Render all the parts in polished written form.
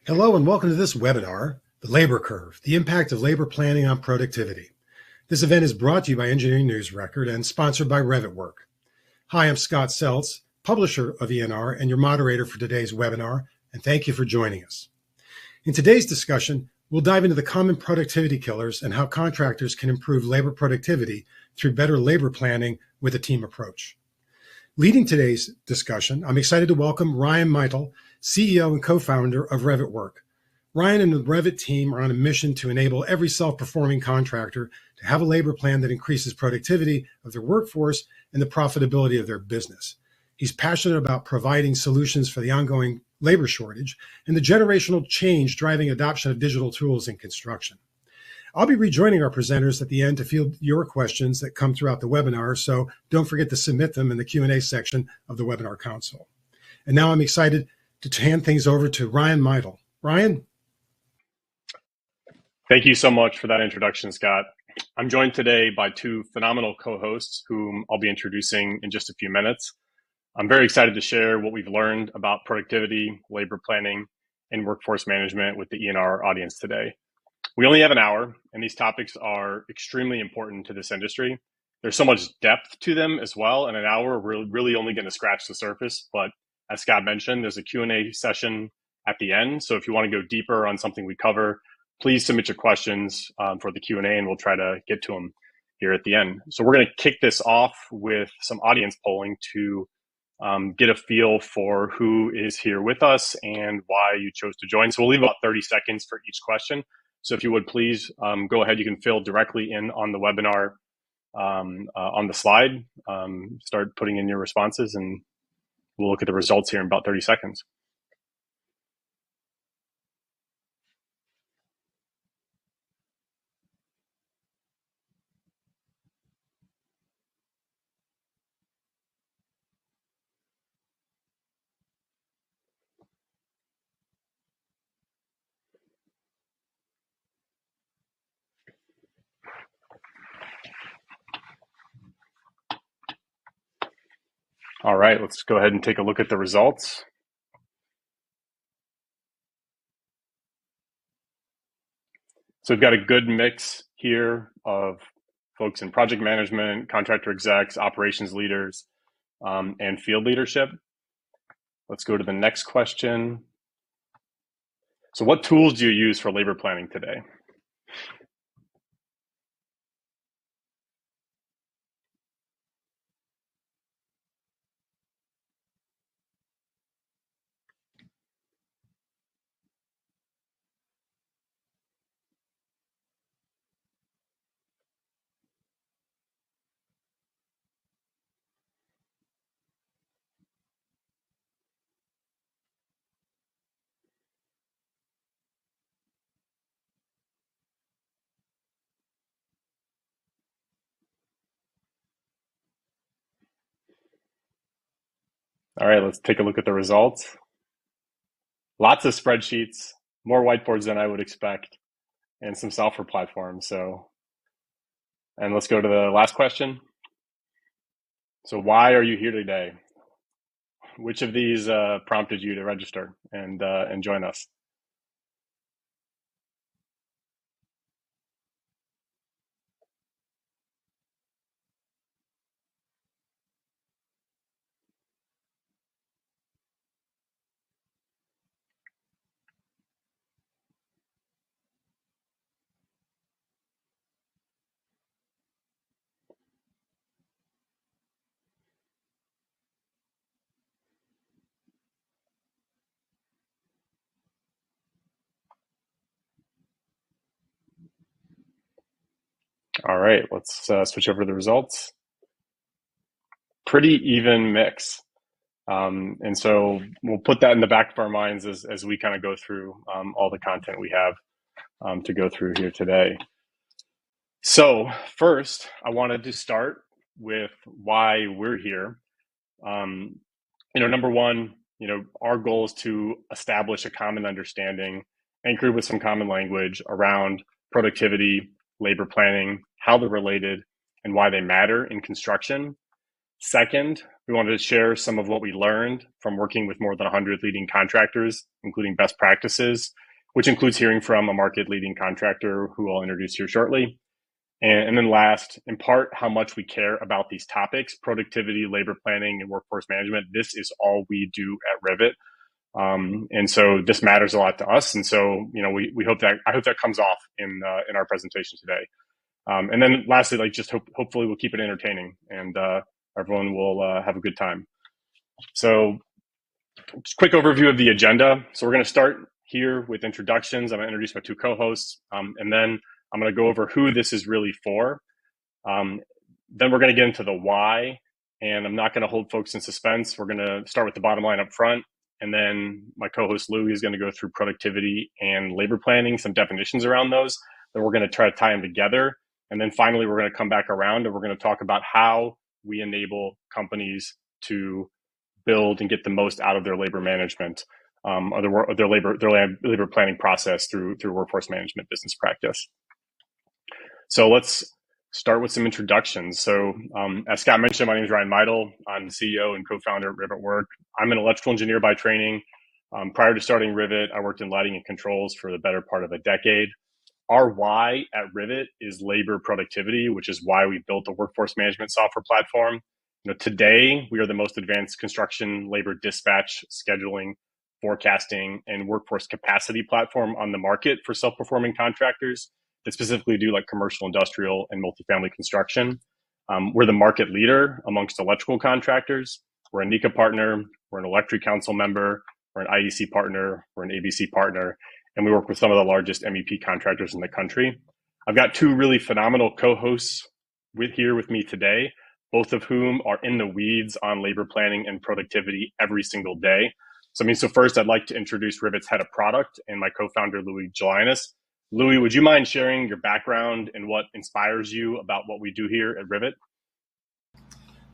Hello and welcome to this webinar, The Labor Curve, the Impact of Labor Planning on Productivity. This event is brought to you by Engineering News Record and sponsored by Rivet Work. Hi, I'm Scott Seltz, publisher of ENR and your moderator for today's webinar, and thank you for joining us. In today's discussion, we'll dive into the common productivity killers and how contractors can improve labor productivity through better labor planning with a team approach. Leading today's discussion, I'm excited to welcome Ryan Meitel, CEO and co-founder of Rivet Work. Ryan and the Rivet team are on a mission to enable every self-performing contractor to have a labor plan that increases productivity of their workforce and the profitability of their business. He's passionate about providing solutions for the ongoing labor shortage and the generational change driving adoption of digital tools in construction. I'll be rejoining our presenters at the end to field your questions that come throughout the webinar, so don't forget to submit them in the Q&A section of the webinar console. And now I'm excited to hand things over to Ryan Meitel. Ryan? Thank you so much for that introduction, Scott. I'm joined today by two phenomenal co-hosts whom I'll be introducing in just a few minutes. I'm very excited to share what we've learned about productivity, labor planning, and workforce management with the ENR audience today. We only have an hour, and these topics are extremely important to this industry. There's so much depth to them as well. In an hour, we're really only going to scratch the surface. But as Scott mentioned, there's a Q&A session at the end. So if you want to go deeper on something we cover, please submit your questions for the Q&A, and we'll try to get to them here at the end. So we're going to kick this off with some audience polling to get a feel for who is here with us and why you chose to join. So we'll leave about 30 seconds for each question. So if you would please go ahead, you can fill directly in on the webinar on the slide, start putting in your responses, and we'll look at the results here in about 30 seconds. All right, let's go ahead and take a look at the results. So we've got a good mix here of folks in project management, contractor execs, operations leaders, and field leadership. Let's go to the next question. So what tools do you use for labor planning today? All right, let's take a look at the results. Lots of spreadsheets, more whiteboards than I would expect, and some software platforms. And let's go to the last question. So why are you here today? Which of these prompted you to register and join us? All right, let's switch over to the results. Pretty even mix. And so we'll put that in the back of our minds as we kind of go through all the content we have to go through here today. So first, I wanted to start with why we're here. Number one, our goal is to establish a common understanding, anchored with some common language around productivity, labor planning, how they're related, and why they matter in construction. Second, we wanted to share some of what we learned from working with more than 100 leading contractors, including best practices, which includes hearing from a market leading contractor who I'll introduce here shortly. And then last, in part, how much we care about these topics: productivity, labor planning, and workforce management. This is all we do at Rivet. And so this matters a lot to us. And so, we hope that, I hope that comes off in our presentation today. And then lastly, hopefully we'll keep it entertaining and everyone will have a good time. So just quick overview of the agenda. So we're going to start here with introductions. I'm going to introduce my two co-hosts, and then I'm going to go over who this is really for. Then we're going to get into the why, and I'm not going to hold folks in suspense. We're going to start with the bottom line up front, and then my co-host Louis is going to go through productivity and labor planning, some definitions around those. Then we're going to try to tie them together. And then finally, we're going to come back around and we're going to talk about how we enable companies to build and get the most out of their labor management, or their labor planning process through workforce management business practice. So let's start with some introductions. So as Scott mentioned, my name is Ryan Meidel. I'm the CEO and co-founder at Rivet Work. I'm an electrical engineer by training. Prior to starting Rivet, I worked in lighting and controls for the better part of a decade. Our why at Rivet is labor productivity, which is why we built a workforce management software platform. Today, we are the most advanced construction labor dispatch, scheduling, forecasting, and workforce capacity platform on the market for self-performing contractors that specifically do like commercial, industrial, and multifamily construction. We're the market leader amongst electrical contractors. We're a NECA partner. We're an Electric Council member. We're an IEC partner. We're an ABC partner. And we work with some of the largest MEP contractors in the country. I've got two really phenomenal co-hosts here with me today, both of whom are in the weeds on labor planning and productivity every single day. So first, I'd like to introduce Rivet's head of product and my co-founder, Louis Gelinas. Louis, would you mind sharing your background and what inspires you about what we do here at Rivet?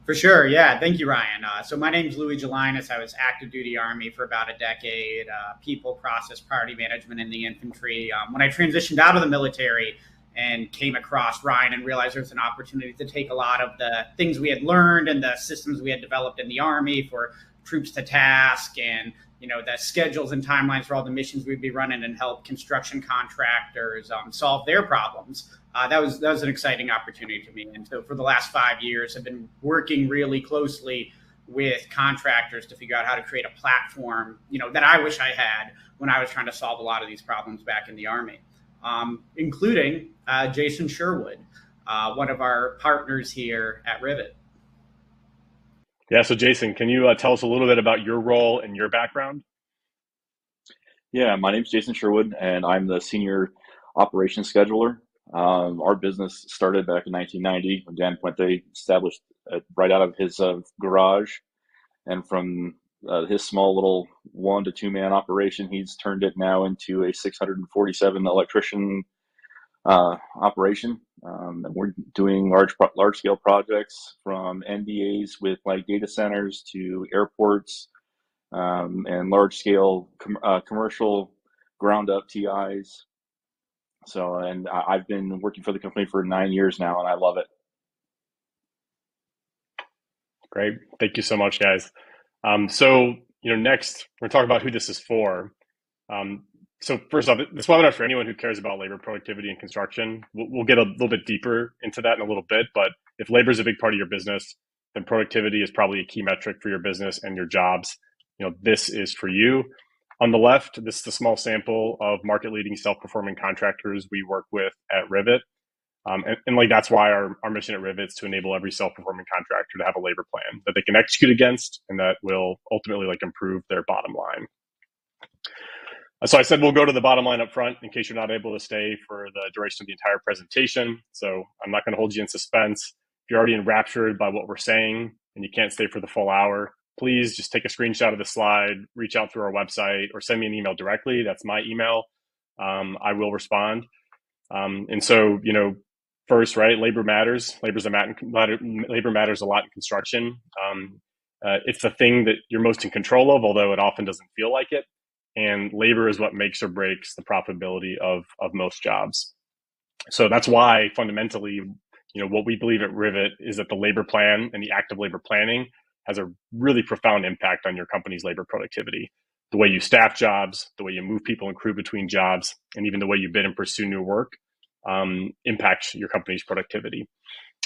For sure. Yeah. Thank you, Ryan. So my name is Louis Gelinas. I was active duty Army for about a decade, people, process, priority management in the infantry. When I transitioned out of the military and came across Ryan and realized there was an opportunity to take a lot of the things we had learned and the systems we had developed in the Army for troops to task and the schedules and timelines for all the missions we'd be running and help construction contractors solve their problems. That was an exciting opportunity to me. And so for the last 5 years, I've been working really closely with contractors to figure out how to create a platform, that I wish I had when I was trying to solve a lot of these problems back in the Army, including Jason Sherwood, one of our partners here at Rivet. Yeah, so Jason, can you tell us a little bit about your role and your background? Yeah, my name's Jason Sherwood, and I'm the senior operations scheduler. Our business started back in 1990 when Dan Puente established it right out of his garage. And from his small little 1 to 2 man operation, he's turned it now into a 647 electrician operation. And we're doing large scale projects from NDAs with like data centers to airports, and large scale commercial ground up TIs. So, and I've been working for the company for 9 years now, and I love it. Great. Thank you so much, guys. So, next we're going to talk about who this is for. So first off, this webinar is for anyone who cares about labor productivity in construction. We'll get a little bit deeper into that in a little bit, but if labor is a big part of your business, then productivity is probably a key metric for your business and your jobs. This is for you. On the left, this is a small sample of market-leading self-performing contractors we work with at Rivet. And that's why our mission at Rivet is to enable every self-performing contractor to have a labor plan that they can execute against and that will ultimately improve their bottom line. So I said we'll go to the bottom line up front in case you're not able to stay for the duration of the entire presentation. So I'm not going to hold you in suspense. If you're already enraptured by what we're saying and you can't stay for the full hour, please just take a screenshot of the slide, reach out through our website, or send me an email directly. That's my email. I will respond. And so, first, right, labor matters. Labor matters a lot in construction. It's the thing that you're most in control of, although it often doesn't feel like it. And labor is what makes or breaks the profitability of most jobs. So that's why fundamentally, what we believe at Rivet is that the labor plan and the active labor planning has a really profound impact on your company's labor productivity. The way you staff jobs, the way you move people and crew between jobs, and even the way you bid and pursue new work impacts your company's productivity.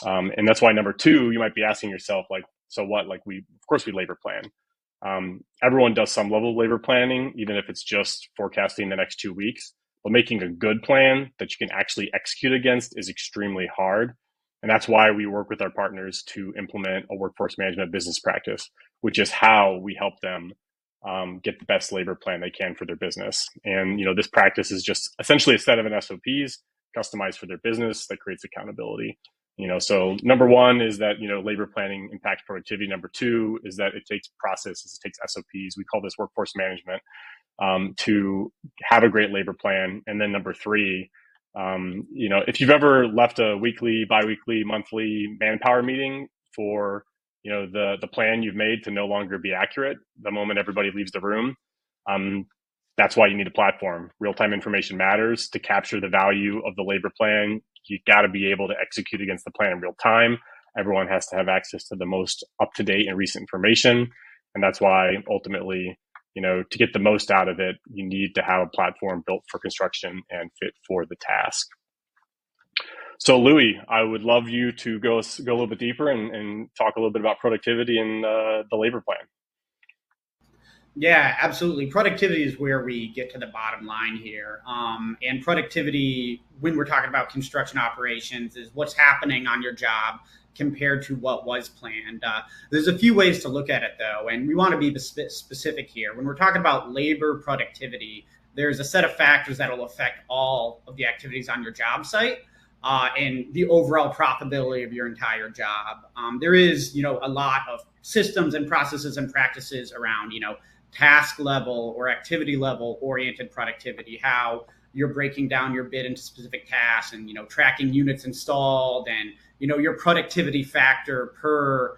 And that's why number two, you might be asking yourself, like, so what? Like, of course we labor plan. Everyone does some level of labor planning, even if it's just forecasting the next 2 weeks. But making a good plan that you can actually execute against is extremely hard. And that's why we work with our partners to implement a workforce management business practice, which is how we help them get the best labor plan they can for their business. And, this practice is just essentially a set of SOPs customized for their business that creates accountability. So number one is that, labor planning impacts productivity. Number two is that it takes processes, it takes SOPs. We call this workforce management to have a great labor plan. And then number three, if you've ever left a weekly, biweekly, monthly manpower meeting for, the plan you've made to no longer be accurate the moment everybody leaves the room, that's why you need a platform. Real-time information matters. To capture the value of the labor plan, you got to be able to execute against the plan in real time. Everyone has to have access to the most up-to-date and recent information. And that's why ultimately, to get the most out of it, you need to have a platform built for construction and fit for the task. So Louis, I would love you to go a little bit deeper and talk a little bit about productivity and the labor plan. Yeah, absolutely. Productivity is where we get to the bottom line here. And productivity, when we're talking about construction operations, is what's happening on your job compared to what was planned. There's a few ways to look at it, though, and we want to be specific here. When we're talking about labor productivity, there's a set of factors that will affect all of the activities on your job site and the overall profitability of your entire job. There is, a lot of systems and processes and practices around, task level or activity level oriented productivity, how you're breaking down your bid into specific tasks and, tracking units installed and, your productivity factor per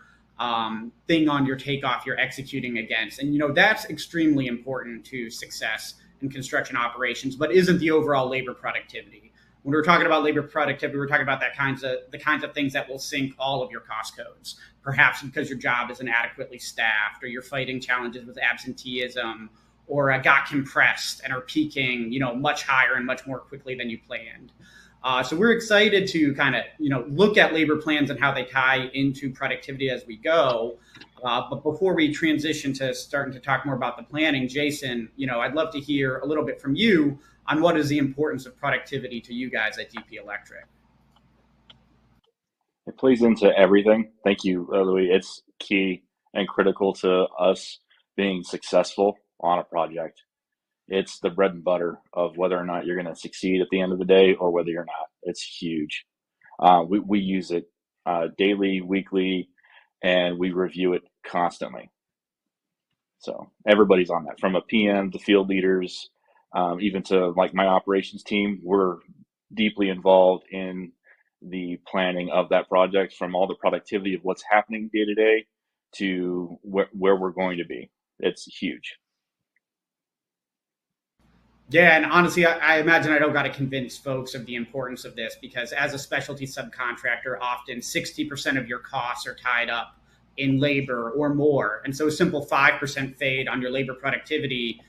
thing on your takeoff you're executing against. And, that's extremely important to success in construction operations, but isn't the overall labor productivity. When we're talking about labor productivity, we're talking about the kinds of things that will sink all of your cost codes, perhaps because your job isn't adequately staffed, or you're fighting challenges with absenteeism, or got compressed and are peaking, much higher and much more quickly than you planned. So we're excited to kind of, look at labor plans and how they tie into productivity as we go. But before we transition to starting to talk more about the planning, Jason, I'd love to hear a little bit from you on what is the importance of productivity to you guys at DP Electric. It plays into everything. Thank you, Louis. It's key and critical to us being successful on a project. It's the bread and butter of whether or not you're going to succeed at the end of the day or whether you're not. It's huge. We use it daily, weekly, and we review it constantly. So everybody's on that, from a PM to field leaders, even to like my operations team. We're deeply involved in the planning of that project, from all the productivity of what's happening day to day to where we're going to be. It's huge. Yeah, and honestly, I imagine I don't got to convince folks of the importance of this, because as a specialty subcontractor, often 60% of your costs are tied up in labor or more. And so a simple 5% fade on your labor productivity,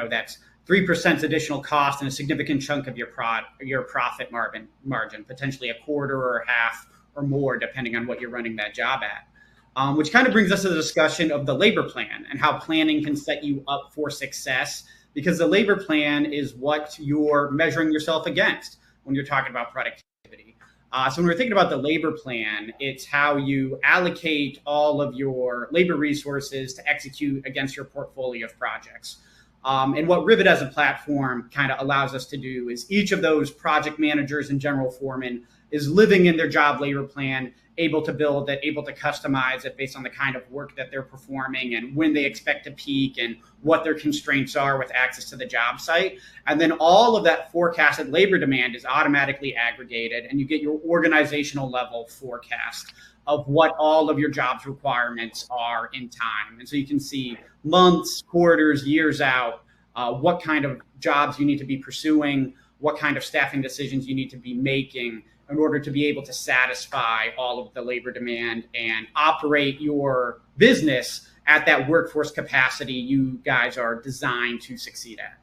that's 3% additional cost and a significant chunk of your profit margin, potentially a quarter or a half or more, depending on what you're running that job at. Which kind of brings us to the discussion of the labor plan and how planning can set you up for success, because the labor plan is what you're measuring yourself against when you're talking about productivity. So when we're thinking about the labor plan, it's how you allocate all of your labor resources to execute against your portfolio of projects. And what Rivet as a platform kind of allows us to do is each of those project managers and general foremen is living in their job labor plan, able to build it, able to customize it based on the kind of work that they're performing and when they expect to peak and what their constraints are with access to the job site. And then all of that forecasted labor demand is automatically aggregated, and you get your organizational level forecast of what all of your job's requirements are in time. And so you can see months, quarters, years out, what kind of jobs you need to be pursuing, what kind of staffing decisions you need to be making, in order to be able to satisfy all of the labor demand and operate your business at that workforce capacity you guys are designed to succeed at.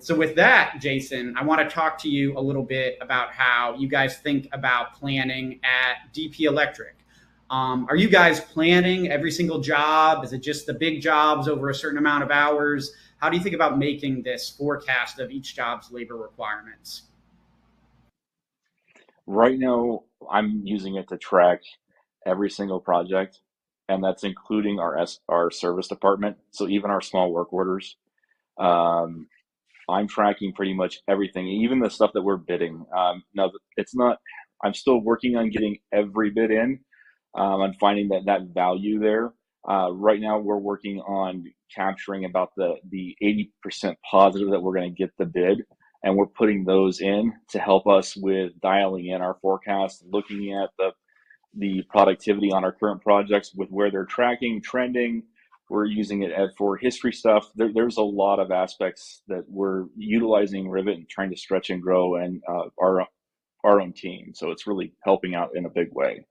So with that, Jason, I want to talk to you a little bit about how you guys think about planning at DP Electric. Are you guys planning every single job? Is it just the big jobs over a certain amount of hours? How do you think about making this forecast of each job's labor requirements? Right now, I'm using it to track every single project, and that's including our service department. So even our small work orders, I'm tracking pretty much everything, even the stuff that we're bidding. Now, it's not. I'm still working on getting every bid in. I'm finding that value there. Right now, we're working on capturing about the 80% positive that we're going to get the bid, and we're putting those in to help us with dialing in our forecast, looking at the productivity on our current projects with where they're tracking, trending. We're using it for history stuff. There's a lot of aspects that we're utilizing Rivet and trying to stretch and grow and our own team. So it's really helping out in a big way.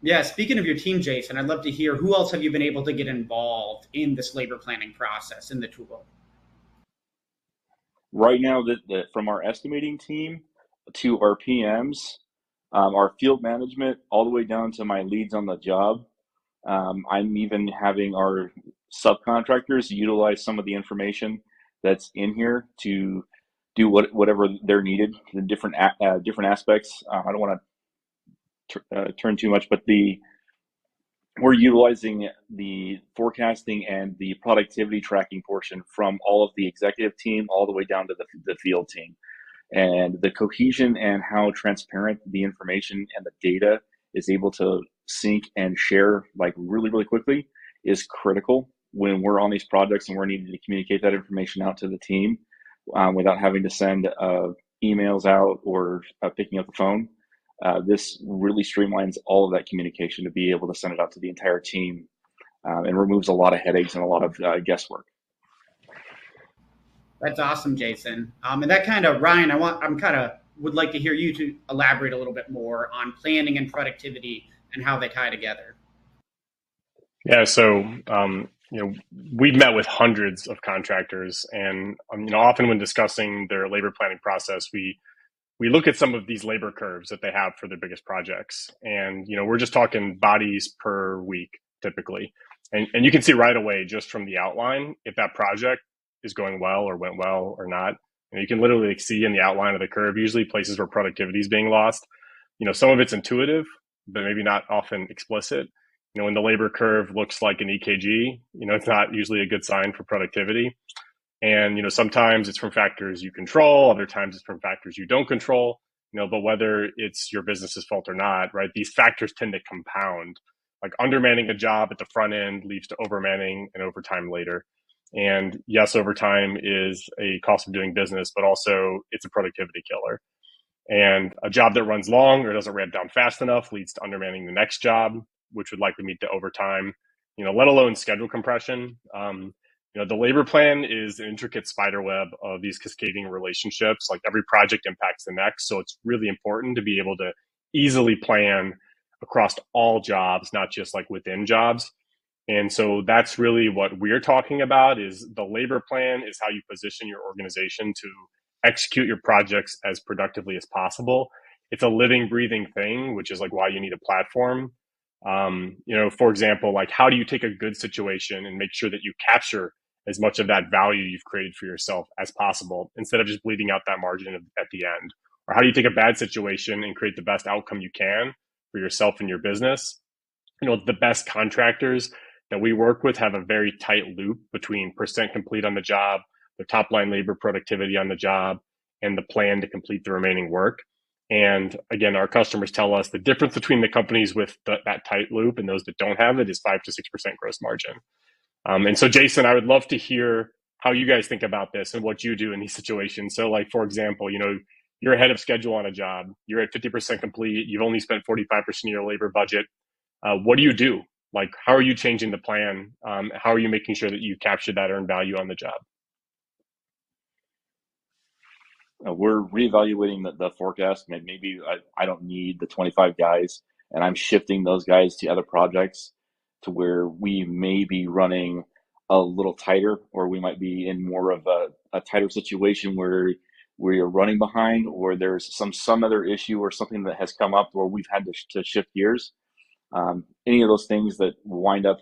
Yeah, speaking of your team, Jason, I'd love to hear who else have you been able to get involved in this labor planning process in the tool? Right now, from our estimating team to our PMs, our field management, all the way down to my leads on the job. I'm even having our subcontractors utilize some of the information that's in here to do whatever they're needed, the different aspects. I don't want to turn too much, but we're utilizing the forecasting and the productivity tracking portion from all of the executive team all the way down to the field team. And the cohesion and how transparent the information and the data is able to sync and share like really, really quickly is critical when we're on these projects and we're needing to communicate that information out to the team without having to send emails out or picking up the phone. This really streamlines all of that communication to be able to send it out to the entire team and removes a lot of headaches and a lot of guesswork. That's awesome, Jason. And that kind of, Ryan, would like to hear you to elaborate a little bit more on planning and productivity and how they tie together. Yeah, so we've met with hundreds of contractors, and often when discussing their labor planning process, we look at some of these labor curves that they have for their biggest projects, and we're just talking bodies per week typically, and you can see right away just from the outline if that project is going well or went well or not. You can literally see in the outline of the curve usually places where productivity is being lost. Some of it's intuitive, but maybe not often explicit. When the labor curve looks like an EKG, it's not usually a good sign for productivity. And sometimes it's from factors you control, other times it's from factors you don't control. But whether it's your business's fault or not, right? These factors tend to compound. Like undermanning a job at the front end leads to overmanning and overtime later. And yes, overtime is a cost of doing business, but also it's a productivity killer. And a job that runs long or doesn't ramp down fast enough leads to undermanning the next job, which would likely lead to overtime, let alone schedule compression. The labor plan is an intricate spider web of these cascading relationships. Like every project impacts the next. So it's really important to be able to easily plan across all jobs, not just like within jobs. And so that's really what we're talking about is the labor plan is how you position your organization to execute your projects as productively as possible. It's a living, breathing thing, which is like why you need a platform. For example, like how do you take a good situation and make sure that you capture as much of that value you've created for yourself as possible instead of just bleeding out that margin at the end? Or how do you take a bad situation and create the best outcome you can for yourself and your business? The best contractors that we work with have a very tight loop between percent complete on the job, the top line labor productivity on the job, and the plan to complete the remaining work. And again, our customers tell us the difference between the companies with that tight loop and those that don't have it is 5 to 6% gross margin. And so, Jason, I would love to hear how you guys think about this and what you do in these situations. So, like, for example, you're ahead of schedule on a job. You're at 50% complete. You've only spent 45% of your labor budget. What do you do? Like, how are you changing the plan? How are you making sure that you capture that earned value on the job? we're reevaluating the forecast. Maybe I don't need the 25 guys, and I'm shifting those guys to other projects to where we may be running a little tighter, or we might be in more of a tighter situation where you're running behind, or there's some other issue or something that has come up where we've had to shift gears. Any of those things that wind up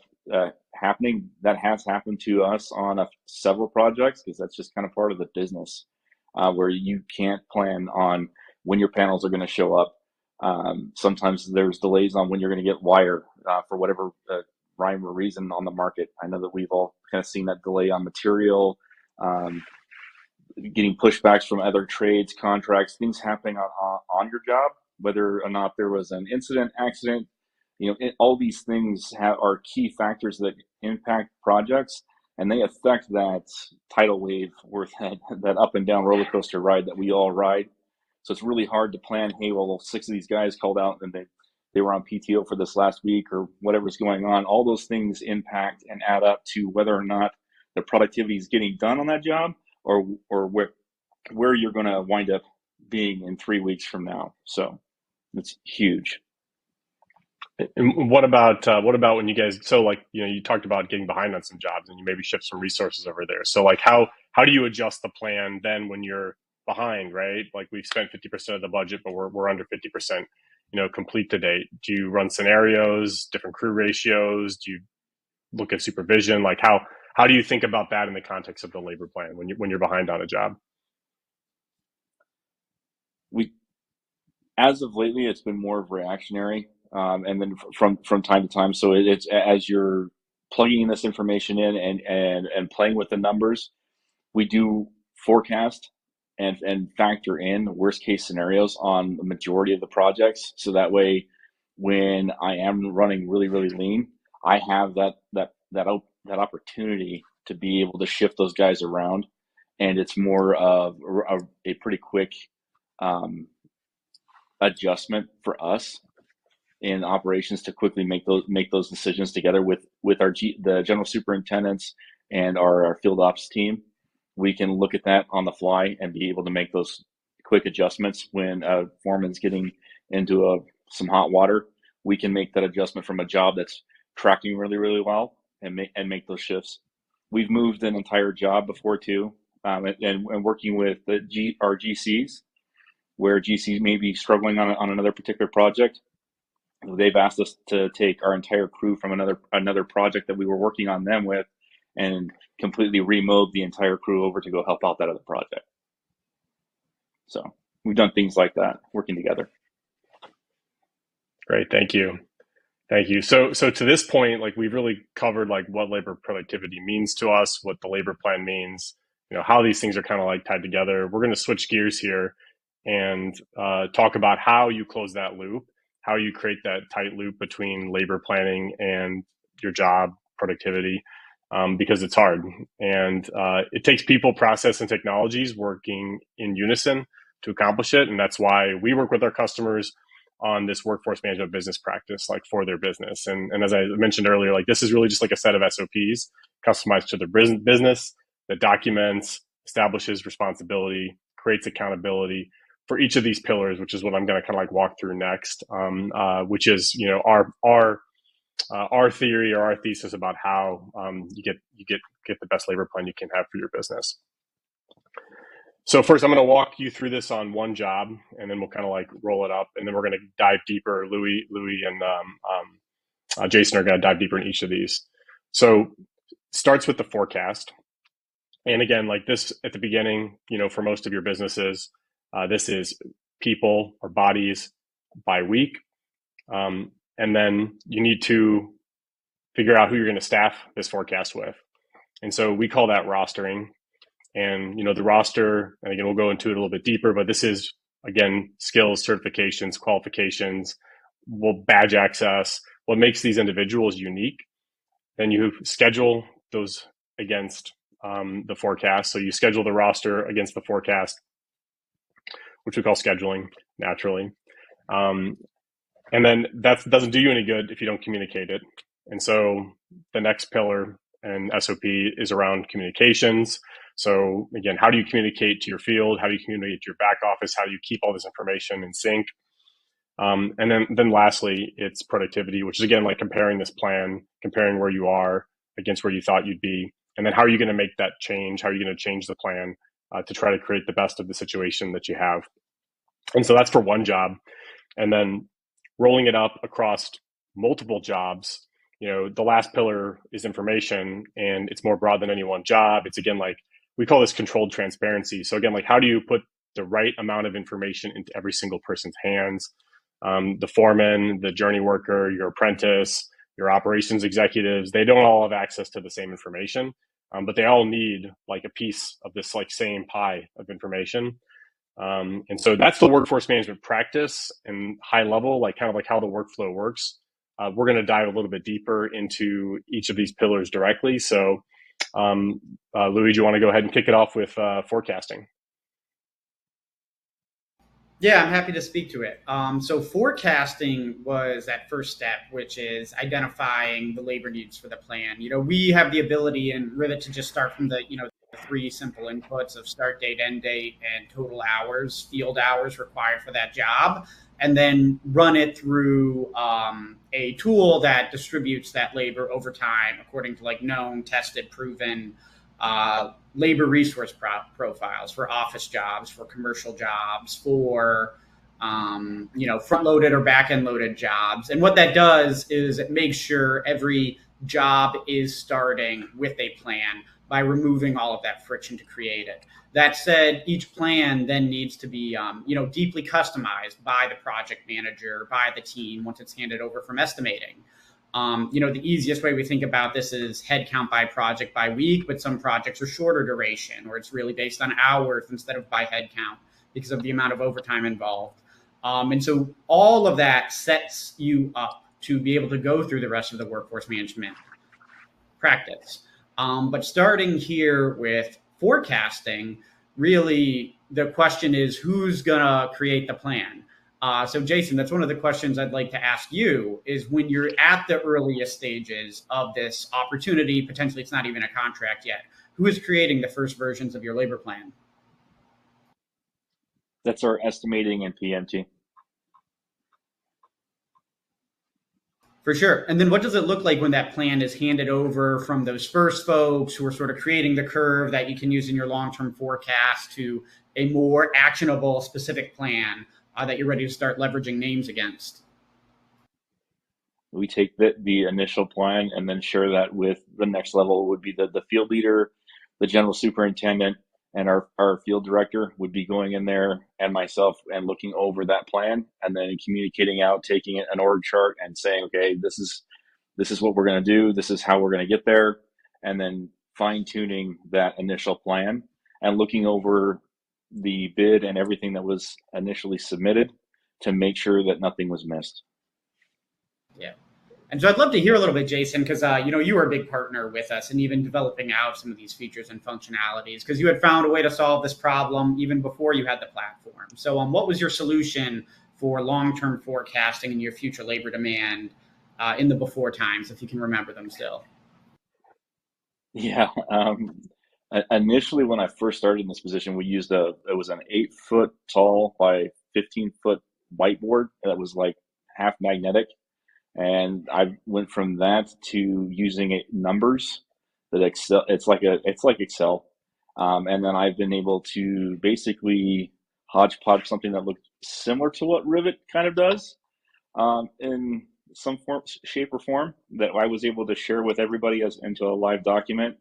happening, that has happened to us on several projects, because that's just kind of part of the business, where you can't plan on when your panels are going to show up. Sometimes there's delays on when you're going to get wire for whatever rhyme or reason on the market. I know that we've all kind of seen that delay on material, getting pushbacks from other trades, contracts, things happening on your job, whether or not there was an incident, accident. All these things are key factors that impact projects, and they affect that tidal wave or that up and down roller coaster ride that we all ride. So it's really hard to plan, hey, well, 6 of these guys called out and they were on PTO for this last week or whatever's going on. All those things impact and add up to whether or not the productivity is getting done on that job, or where you're going to wind up being in 3 weeks from now. So it's huge. And what about when you guys, so like, you talked about getting behind on some jobs and you maybe shift some resources over there. So like how do you adjust the plan then when you're behind, right? Like we've spent 50% of the budget, but we're under 50%, complete to date. Do you run scenarios, different crew ratios? Do you look at supervision? Like how do you think about that in the context of the labor plan when you're behind on a job? As of lately, it's been more of reactionary, and then from time to time. So it's as you're plugging this information in and playing with the numbers, we do forecast and factor in worst case scenarios on the majority of the projects. So that way, when I am running really, really lean, I have that opportunity to be able to shift those guys around, and it's more of a pretty quick adjustment for us in operations to quickly make those decisions together with the general superintendents and our field ops team. We can look at that on the fly and be able to make those quick adjustments when a foreman's getting into some hot water. We can make that adjustment from a job that's tracking really, really well and make those shifts. We've moved an entire job before too, and working with our GCs, where GCs may be struggling on another particular project. They've asked us to take our entire crew from another project that we were working on them with and completely remote the entire crew over to go help out that other project. So we've done things like that, working together. Great, thank you. So to this point, like we've really covered like what labor productivity means to us, what the labor plan means, how these things are kind of like tied together. We're going to switch gears here and talk about how you close that loop, how you create that tight loop between labor planning and your job productivity, because it's hard. And it takes people, process, and technologies working in unison to accomplish it. And that's why we work with our customers on this workforce management business practice, like for their business. And as I mentioned earlier, like this is really just like a set of SOPs customized to their business that documents, establishes responsibility, creates accountability for each of these pillars, which is what I'm going to kind of like walk through next, which is our theory or our thesis about how you get the best labor plan you can have for your business. So first, I'm going to walk you through this on one job, and then we'll kind of like roll it up, and then we're going to dive deeper. Louis, and Jason are going to dive deeper in each of these. So starts with the forecast, and again, like this at the beginning, for most of your businesses, this is people or bodies by week, and then you need to figure out who you're going to staff this forecast with, and so we call that rostering. And, the roster, and again, we'll go into it a little bit deeper, but this is, again, skills, certifications, qualifications, badge access, what makes these individuals unique. Then you schedule those against the forecast. So you schedule the roster against the forecast, which we call scheduling, naturally. And then that doesn't do you any good if you don't communicate it. And so the next pillar and SOP is around communications. So again, how do you communicate to your field? How do you communicate to your back office? How do you keep all this information in sync? And then lastly, it's productivity, which is again like comparing this plan, comparing where you are against where you thought you'd be, and then how are you going to make that change? How are you going to change the plan to try to create the best of the situation that you have? And so that's for one job, and then rolling it up across multiple jobs. The last pillar is information, and it's more broad than any one job. It's again like we call this controlled transparency. So again, like how do you put the right amount of information into every single person's hands? The foreman, the journey worker, your apprentice, your operations executives, they don't all have access to the same information, but they all need like a piece of this like same pie of information. And so that's the workforce management practice and high level, like kind of like how the workflow works. We're going to dive a little bit deeper into each of these pillars directly. So, Louis, do you want to go ahead and kick it off with forecasting? Yeah, I'm happy to speak to it. So forecasting was that first step, which is identifying the labor needs for the plan. We have the ability in Rivet to just start from the three simple inputs of start date, end date, and total hours, field hours required for that job, and then run it through a tool that distributes that labor over time according to like known, tested, proven labor resource profiles for office jobs, for commercial jobs, for front-loaded or back-end loaded jobs. And what that does is it makes sure every job is starting with a plan by removing all of that friction to create it. That said, each plan then needs to be deeply customized by the project manager, by the team once it's handed over from estimating. The easiest way we think about this is headcount by project by week, but some projects are shorter duration, or it's really based on hours instead of by headcount because of the amount of overtime involved. And so all of that sets you up to be able to go through the rest of the workforce management practice. But starting here with forecasting, really the question is who's going to create the plan? So Jason, that's one of the questions I'd like to ask you is when you're at the earliest stages of this opportunity, potentially it's not even a contract yet, who is creating the first versions of your labor plan? That's our estimating and PM team. For sure. And then what does it look like when that plan is handed over from those first folks who are sort of creating the curve that you can use in your long-term forecast to a more actionable, specific plan that you're ready to start leveraging names against? We take the initial plan and then share that with the next level would be the field leader, the general superintendent, and our field director would be going in there and myself and looking over that plan and then communicating out, taking an org chart and saying, okay, this is what we're going to do. This is how we're going to get there. And then fine tuning that initial plan and looking over the bid and everything that was initially submitted to make sure that nothing was missed. Yeah. And so I'd love to hear a little bit, Jason, because you were a big partner with us in even developing out some of these features and functionalities because you had found a way to solve this problem even before you had the platform. So what was your solution for long-term forecasting and your future labor demand in the before times, if you can remember them still? Yeah. Initially, when I first started in this position, we used it was an 8-foot tall by 15-foot whiteboard that was like half magnetic. And I went from that to using numbers that Excel. It's like Excel. And then I've been able to basically hodgepodge something that looked similar to what Rivet kind of does in some form, shape, or form that I was able to share with everybody as into a live document.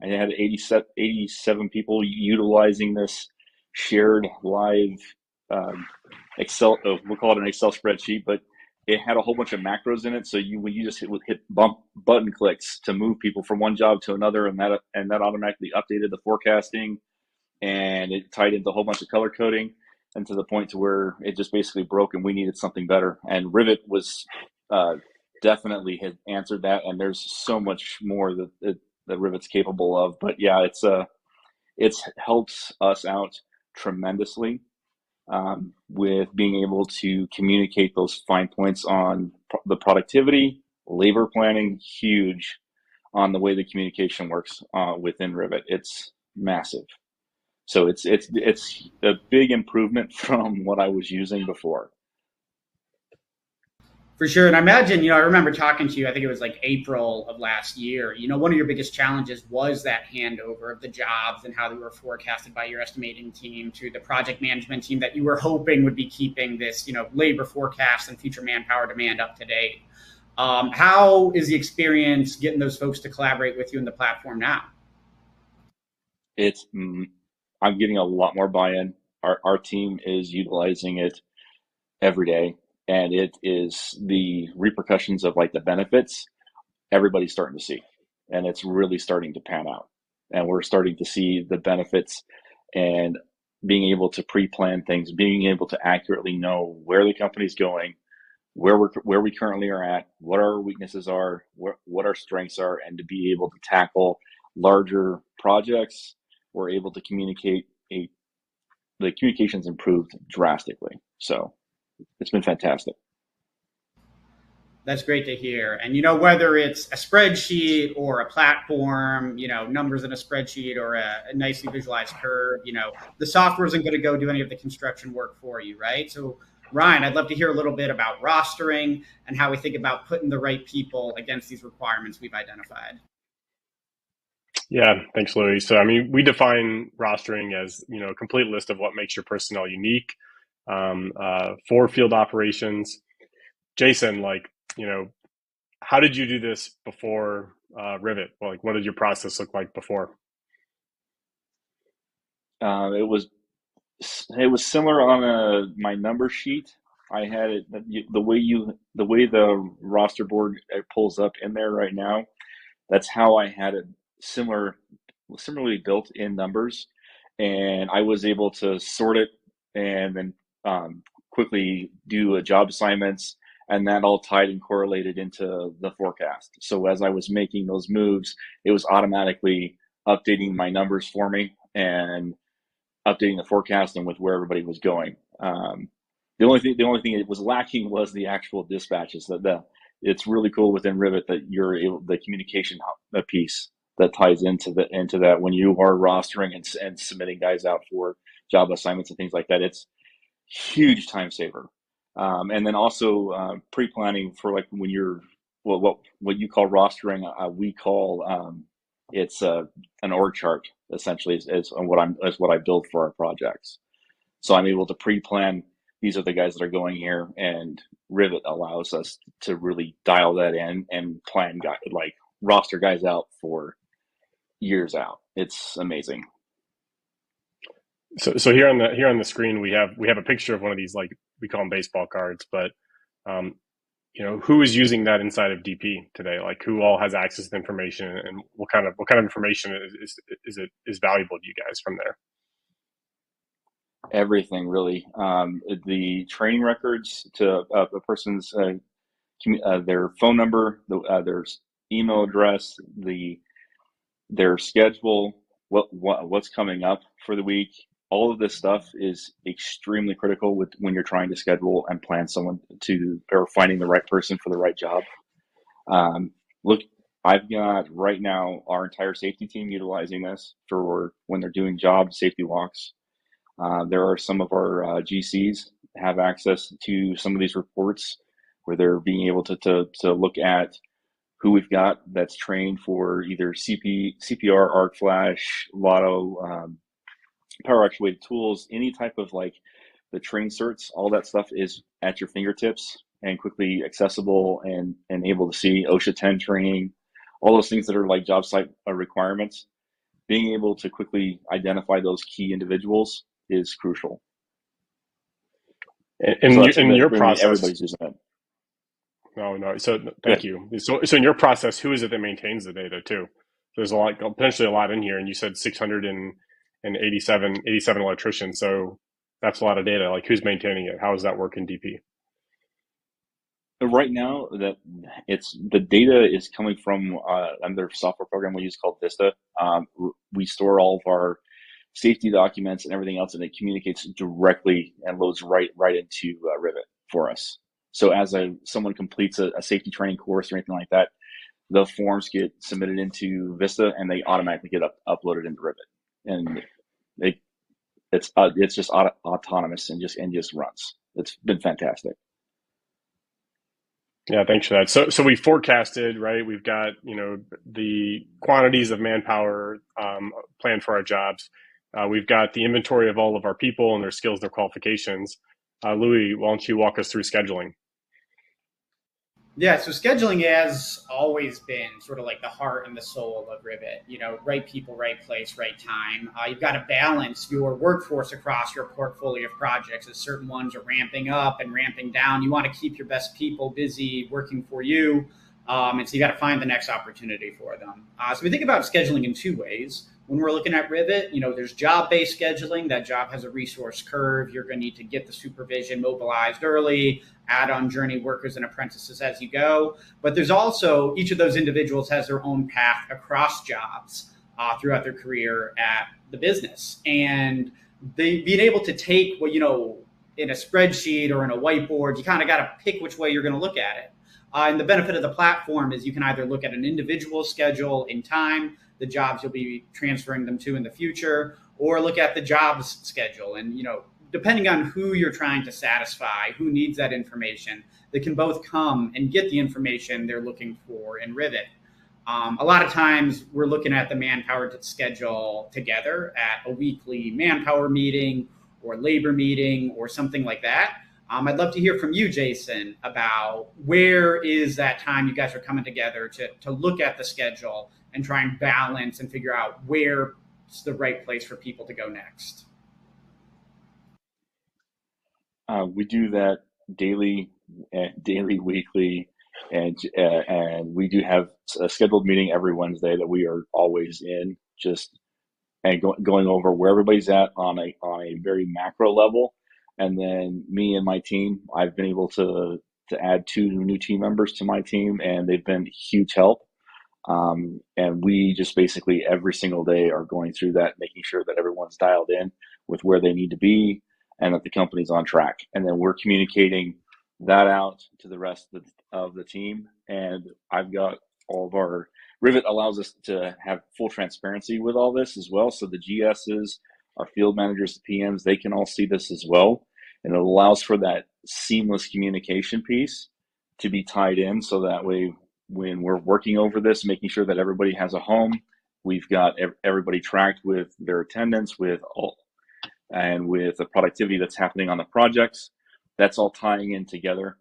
I had 87 people utilizing this shared live Excel. We'll call it an Excel spreadsheet, but it had a whole bunch of macros in it. So when you just hit button clicks to move people from one job to another, and that automatically updated the forecasting, and it tied into a whole bunch of color coding, and to the point to where it just basically broke, and we needed something better. And Rivet was definitely had answered that, and there's so much more that Rivet's capable of. But yeah, it's helps us out tremendously. With being able to communicate those fine points on the productivity, labor planning, huge on the way the communication works within Rivet. It's massive. So it's a big improvement from what I was using before. For sure. And I imagine, I remember talking to you, I think it was like April of last year. One of your biggest challenges was that handover of the jobs and how they were forecasted by your estimating team to the project management team that you were hoping would be keeping this, labor forecast and future manpower demand up to date. How is the experience getting those folks to collaborate with you in the platform now? I'm getting a lot more buy-in. Our team is utilizing it every day. And it is the repercussions of like the benefits everybody's starting to see. And it's really starting to pan out. And we're starting to see the benefits and being able to pre-plan things, being able to accurately know where the company's going, where we currently are at, what our weaknesses are, what our strengths are, and to be able to tackle larger projects. We're able to communicate. The communication's improved drastically. So it's been fantastic. That's great to hear. And, whether it's a spreadsheet or a platform, numbers in a spreadsheet or a nicely visualized curve, the software isn't going to go do any of the construction work for you, right? So, Ryan, I'd love to hear a little bit about rostering and how we think about putting the right people against these requirements we've identified. Yeah, thanks, Louis. So, we define rostering as, a complete list of what makes your personnel unique for field operations. Jason, how did you do this before Rivet? What did your process look like before? It was similar on my number sheet. I had it the way the roster board pulls up in there right now. That's how I had it similarly built in numbers, and I was able to sort it and then quickly do job assignments, and that all tied and correlated into the forecast. So as I was making those moves, it was automatically updating my numbers for me and updating the forecast and with where everybody was going. The only thing it was lacking was the actual dispatches. It's really cool within Rivet that you're able the communication piece that ties into that when you are rostering and submitting guys out for job assignments and things like that. It's huge time saver. And then also pre-planning for like when you're what you call rostering, we call it's an org chart essentially is what I build for our projects. So I'm able to pre-plan. These are the guys that are going here, and Rivet allows us to really dial that in and plan roster guys out for years out. It's amazing. So here on the screen we have a picture of one of these, like we call them baseball cards, but who is using that inside of DP today? Like who all has access to the information, and what kind of information is valuable to you guys from there? Everything really. The training records to a person's their phone number, their email address, their schedule, what's coming up for the week. All of this stuff is extremely critical when you're trying to schedule and plan someone or finding the right person for the right job. Look, I've got right now our entire safety team utilizing this for when they're doing job safety walks. There are some of our GCs have access to some of these reports where they're being able to look at who we've got that's trained for either CPR, arc flash, lotto, power actuated tools, any type of like the train certs. All that stuff is at your fingertips and quickly accessible and able to see. OSHA 10 training, all those things that are like job site requirements. Being able to quickly identify those key individuals is crucial. In your process, everybody's using it. No. So thank you. So in your process, who is it that maintains the data too? There's potentially a lot in here, and you said 687 electricians. So that's a lot of data. Like who's maintaining it? How does that work in DP? Right now, the data is coming from another software program we use called Vista. We store all of our safety documents and everything else, and it communicates directly and loads right into Rivet for us. So as someone completes a safety training course or anything like that, the forms get submitted into Vista and they automatically get uploaded into Rivet. and it's just autonomous and just runs. It's been fantastic. Yeah, thanks for that. So we forecasted, right? We've got, the quantities of manpower planned for our jobs. We've got the inventory of all of our people and their skills, their qualifications. Louis, why don't you walk us through scheduling? Yeah, so scheduling has always been sort of like the heart and the soul of Rivet. Right people, right place, right time. You've got to balance your workforce across your portfolio of projects, as certain ones are ramping up and ramping down. You want to keep your best people busy working for you. And so you got to find the next opportunity for them. So we think about scheduling in two ways. When we're looking at Rivet, there's job-based scheduling. That job has a resource curve. You're going to need to get the supervision mobilized early, add on journey workers and apprentices as you go. But there's also, each of those individuals has their own path across jobs throughout their career at the business. And being able to take what, in a spreadsheet or in a whiteboard, you kind of got to pick which way you're going to look at it. And the benefit of the platform is you can either look at an individual schedule in time, the jobs you'll be transferring them to in the future, or look at the jobs schedule. And, depending on who you're trying to satisfy, who needs that information, they can both come and get the information they're looking for in Rivet. A lot of times we're looking at the manpower schedule together at a weekly manpower meeting or labor meeting or something like that. I'd love to hear from you, Jason, about where is that time you guys are coming together to look at the schedule and try and balance and figure out where's the right place for people to go next. We do that daily, weekly, and we do have a scheduled meeting every Wednesday that we are always in, going over where everybody's at on a very macro level. And then me and my team, I've been able to add 2 new team members to my team, and they've been huge help. And we just basically every single day are going through that, making sure that everyone's dialed in with where they need to be and that the company's on track. And then we're communicating that out to the rest of the team. And I've got all of our Rivet allows us to have full transparency with all this as well. So the GSs, our field managers, the PMs, they can all see this as well. And it allows for that seamless communication piece to be tied in. So that way, when we're working over this, making sure that everybody has a home, we've got everybody tracked with their attendance, with the productivity that's happening on the projects. That's all tying in together,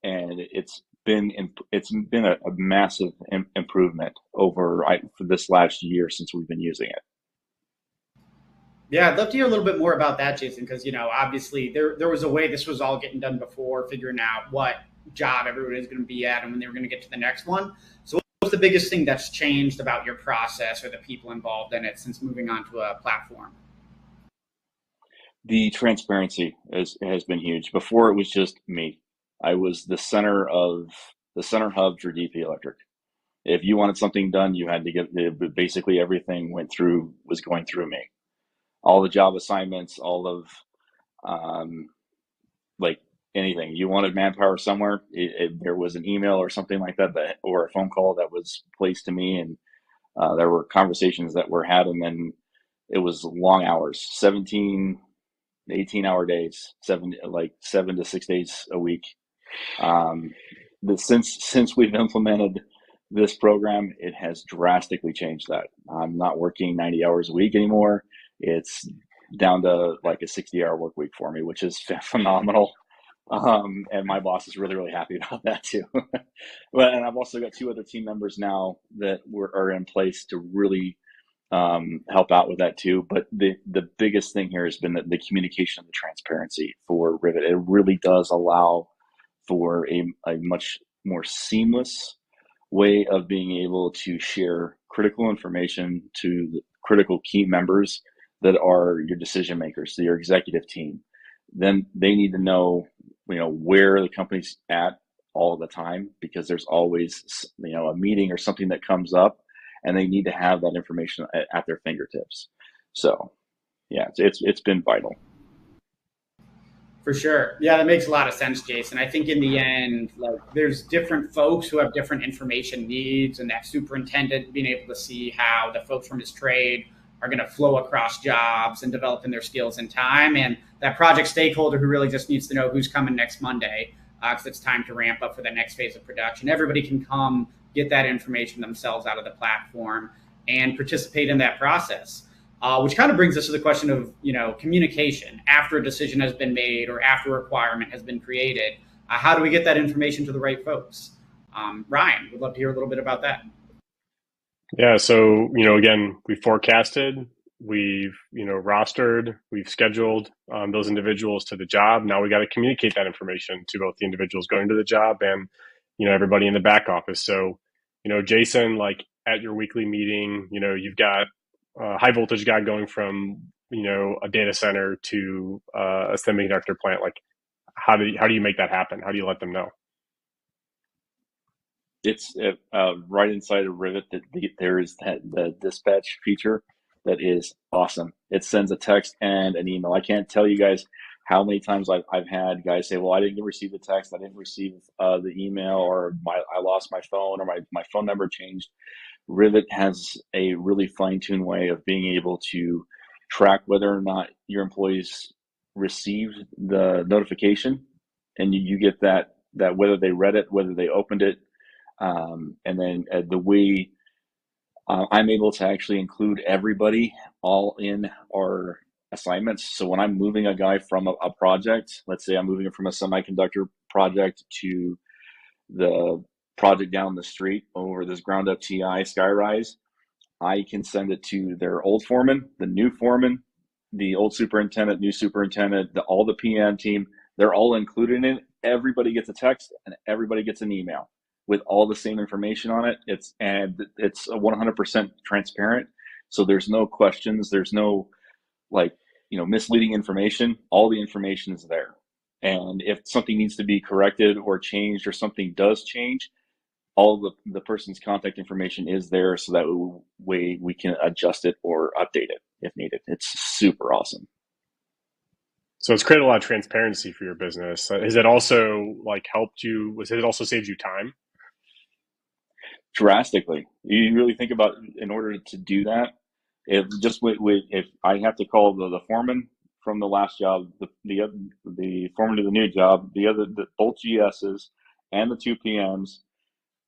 and it's been a massive improvement for this last year since we've been using it. Yeah, I'd love to hear a little bit more about that, Jason, because, obviously there was a way this was all getting done before, figuring out what job everyone is going to be at and when they were going to get to the next one. So what's the biggest thing that's changed about your process or the people involved in it since moving on to a platform? The transparency has been huge. Before it was just me. I was the center hub for DP Electric. If you wanted something done, you had to get basically everything was going through me. All the job assignments, all of anything. You wanted manpower somewhere, there was an email or something like that, or a phone call that was placed to me, and there were conversations that were had, and then it was long hours, 17, 18-hour days, 7 to 6 days a week. Since we've implemented this program, it has drastically changed that. I'm not working 90 hours a week anymore. It's down to like a 60-hour work week for me, which is phenomenal. And my boss is really, really happy about that too. And I've also got 2 other team members now that are in place to really help out with that too. But the biggest thing here has been the communication and the transparency for Rivet. It really does allow for a much more seamless way of being able to share critical information to the critical key members that are your decision makers, so your executive team. Then they need to know, where the company's at all the time, because there's always, a meeting or something that comes up, and they need to have that information at their fingertips. So, yeah, it's been vital. For sure. Yeah, that makes a lot of sense, Jason. I think in the end, there's different folks who have different information needs, and that superintendent being able to see how the folks from his trade are going to flow across jobs and developing their skills in time. And that project stakeholder who really just needs to know who's coming next Monday, because it's time to ramp up for the next phase of production. Everybody can come get that information themselves out of the platform and participate in that process. Which kind of brings us to the question of, communication after a decision has been made or after a requirement has been created. How do we get that information to the right folks? Ryan, would love to hear a little bit about that. Yeah. So, again, we forecasted, we've, rostered, we've scheduled those individuals to the job. Now we got to communicate that information to both the individuals going to the job and, everybody in the back office. So, Jason, like at your weekly meeting, you've got a high voltage guy going from, a data center to a semiconductor plant. Like, how do you make that happen? How do you let them know? It's right inside of Rivet that there is the dispatch feature that is awesome. It sends a text and an email. I can't tell you guys how many times I've had guys say, well, I didn't receive the text, I didn't receive the email, or I lost my phone, or my phone number changed. Rivet has a really fine-tuned way of being able to track whether or not your employees received the notification, and you get that whether they read it, whether they opened it, and then the way I'm able to actually include everybody all in our assignments. So when I'm moving a guy from a project, let's say I'm moving it from a semiconductor project to the project down the street over this ground up TI skyrise, I can send it to their old foreman, the new foreman, the old superintendent, new superintendent, all the PM team. They're all included in it. Everybody gets a text and everybody gets an email with all the same information on it. It's 100% transparent. So there's no questions. There's no misleading information. All the information is there. And if something needs to be corrected or changed, or something does change, all the person's contact information is there, so that way we can adjust it or update it if needed. It's super awesome. So it's created a lot of transparency for your business. Has it also helped you? Has it also saved you time? Drastically. You really think about, in order to do that, if I have to call the foreman from the last job, the foreman to the new job, both GSs and the two PMs,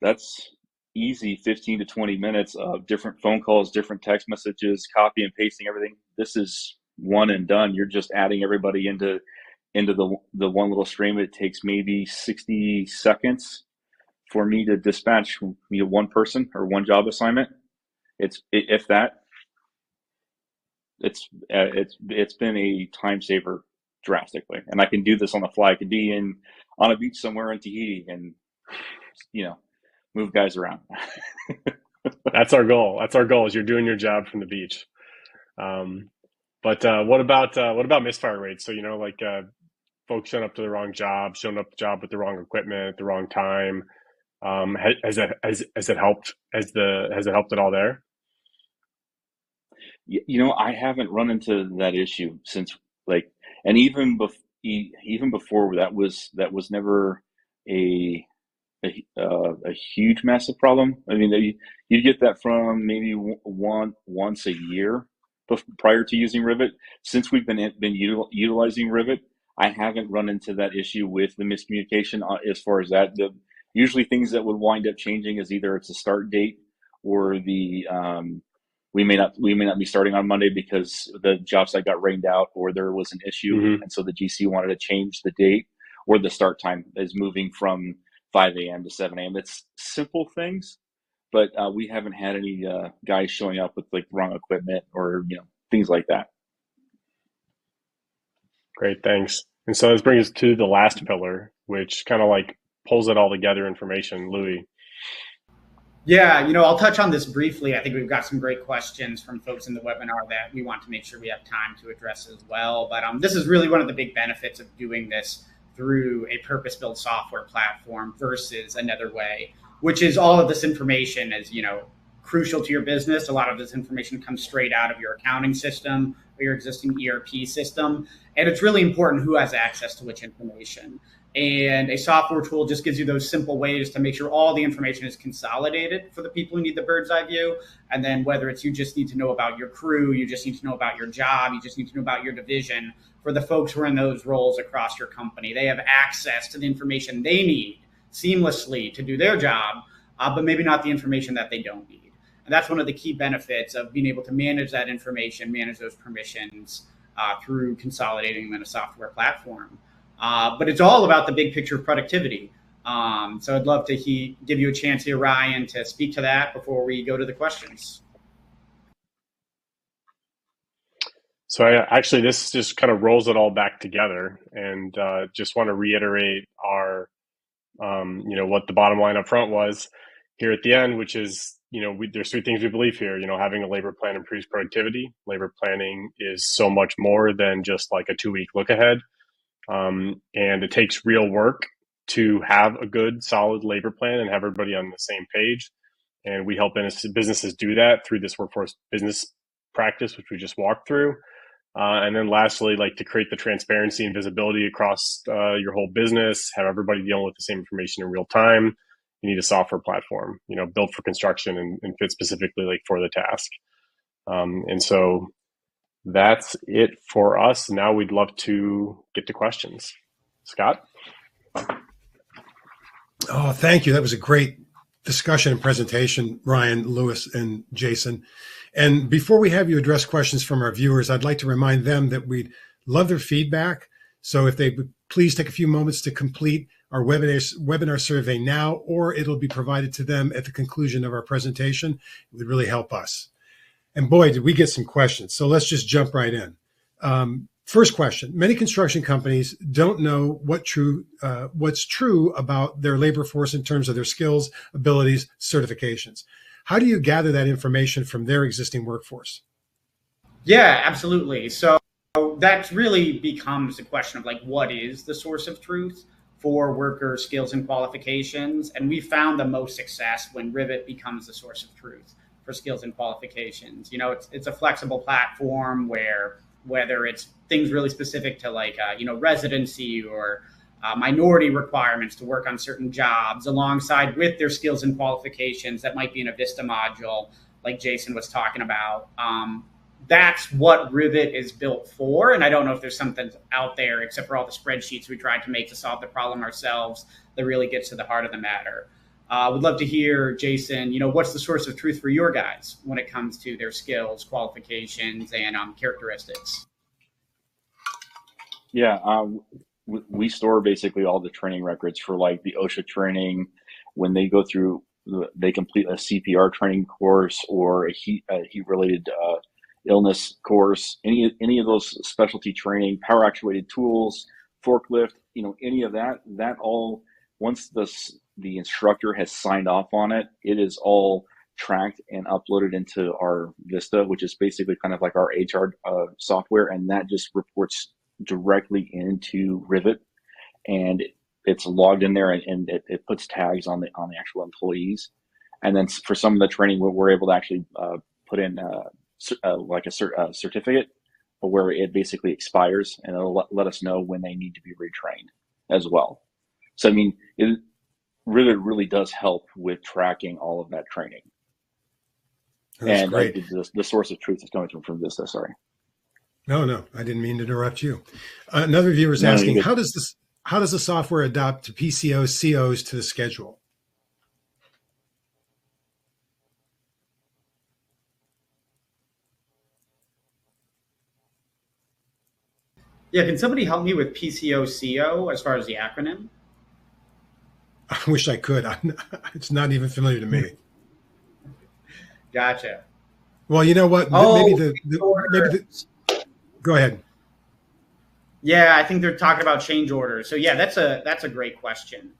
that's easy 15 to 20 minutes of different phone calls, different text messages, copy and pasting everything. This is one and done. You're just adding everybody into the one little stream. It takes maybe 60 seconds for me to dispatch one person or one job assignment. It's been a time saver drastically, and I can do this on the fly. I could be on a beach somewhere in Tahiti and move guys around. That's our goal. Is you're doing your job from the beach. But what about misfire rates? So folks showing up to the wrong job, showing up to the job with the wrong equipment at the wrong time. Has it helped? Has it helped at all there? I haven't run into that issue since, and even before that was never a huge massive problem. I mean, you'd get that from maybe once a year prior to using Rivet. Since we've been utilizing Rivet, I haven't run into that issue with the miscommunication as far as that. Usually things that would wind up changing is either it's a start date, or we may not be starting on Monday because the job site got rained out, or there was an issue, mm-hmm. and so the GC wanted to change the date, or the start time is moving from 5 a.m. to 7 a.m. It's simple things, but we haven't had any guys showing up with wrong equipment or things like that. Great, thanks. And so this brings us to the last pillar, which kind of pulls it all together, information. Louis. Yeah, I'll touch on this briefly. I think we've got some great questions from folks in the webinar that we want to make sure we have time to address as well. But this is really one of the big benefits of doing this through a purpose-built software platform versus another way, which is all of this information is, crucial to your business. A lot of this information comes straight out of your accounting system or your existing ERP system. And it's really important who has access to which information. And a software tool just gives you those simple ways to make sure all the information is consolidated for the people who need the bird's eye view. And then whether it's you just need to know about your crew, you just need to know about your job, you just need to know about your division, for the folks who are in those roles across your company, they have access to the information they need seamlessly to do their job, but maybe not the information that they don't need. And that's one of the key benefits of being able to manage that information, manage those permissions through consolidating them in a software platform. But it's all about the big picture of productivity. So I'd love to give you a chance here, Ryan, to speak to that before we go to the questions. So this just kind of rolls it all back together, and just want to reiterate our, what the bottom line up front was here at the end, which is, there's three things we believe here. Having a labor plan improves productivity. Labor planning is so much more than just like a 2-week look ahead. And it takes real work to have a good, solid labor plan and have everybody on the same page. And we help businesses do that through this workforce business practice, which we just walked through. And then lastly, like to create the transparency and visibility across your whole business, have everybody dealing with the same information in real time. You need a software platform, built for construction and fit specifically like for the task. And so that's it for us. Now we'd love to get to questions. Scott? Oh, thank you. That was a great discussion and presentation, Ryan, Lewis, and Jason. And before we have you address questions from our viewers, I'd like to remind them that we'd love their feedback. So if they would please take a few moments to complete our webinar survey now, or it'll be provided to them at the conclusion of our presentation, it would really help us. And boy, did we get some questions. So let's just jump right in. First question. Many construction companies don't know what's true about their labor force in terms of their skills, abilities, certifications. How do you gather that information from their existing workforce? Yeah, absolutely. So that really becomes a question of like, what is the source of truth for worker skills and qualifications? And we found the most success when Rivet becomes the source of truth for skills and qualifications. It's a flexible platform where whether it's things really specific to like, residency or minority requirements to work on certain jobs alongside with their skills and qualifications that might be in a Vista module, like Jason was talking about. That's what Rivet is built for. And I don't know if there's something out there, except for all the spreadsheets we tried to make to solve the problem ourselves, that really gets to the heart of the matter. Would love to hear, Jason, what's the source of truth for your guys when it comes to their skills, qualifications, and characteristics? Yeah, we store basically all the training records for like the OSHA training. When they go through, they complete a CPR training course or a heat-related illness course, any of those specialty training, power actuated tools, forklift, any of that all, once the instructor has signed off on it, it is all tracked and uploaded into our Vista, which is basically kind of like our HR software, and that just reports directly into Rivet, and it's logged in there, and it puts tags on the actual employees. And then for some of the training, we're able to actually put in like a certificate where it basically expires, and it'll let us know when they need to be retrained as well. So I mean, Rivet really does help with tracking all of that training. That's and great. The source of truth is coming from Vista. Sorry. No, I didn't mean to interrupt you. Another viewer is asking, how does the software adapt to PCOs, COs to the schedule? Yeah, can somebody help me with PCO/CO as far as the acronym? I wish I could. It's not even familiar to me. Gotcha. Well, you know what? Maybe go ahead. Yeah, I think they're talking about change orders. So yeah, that's a great question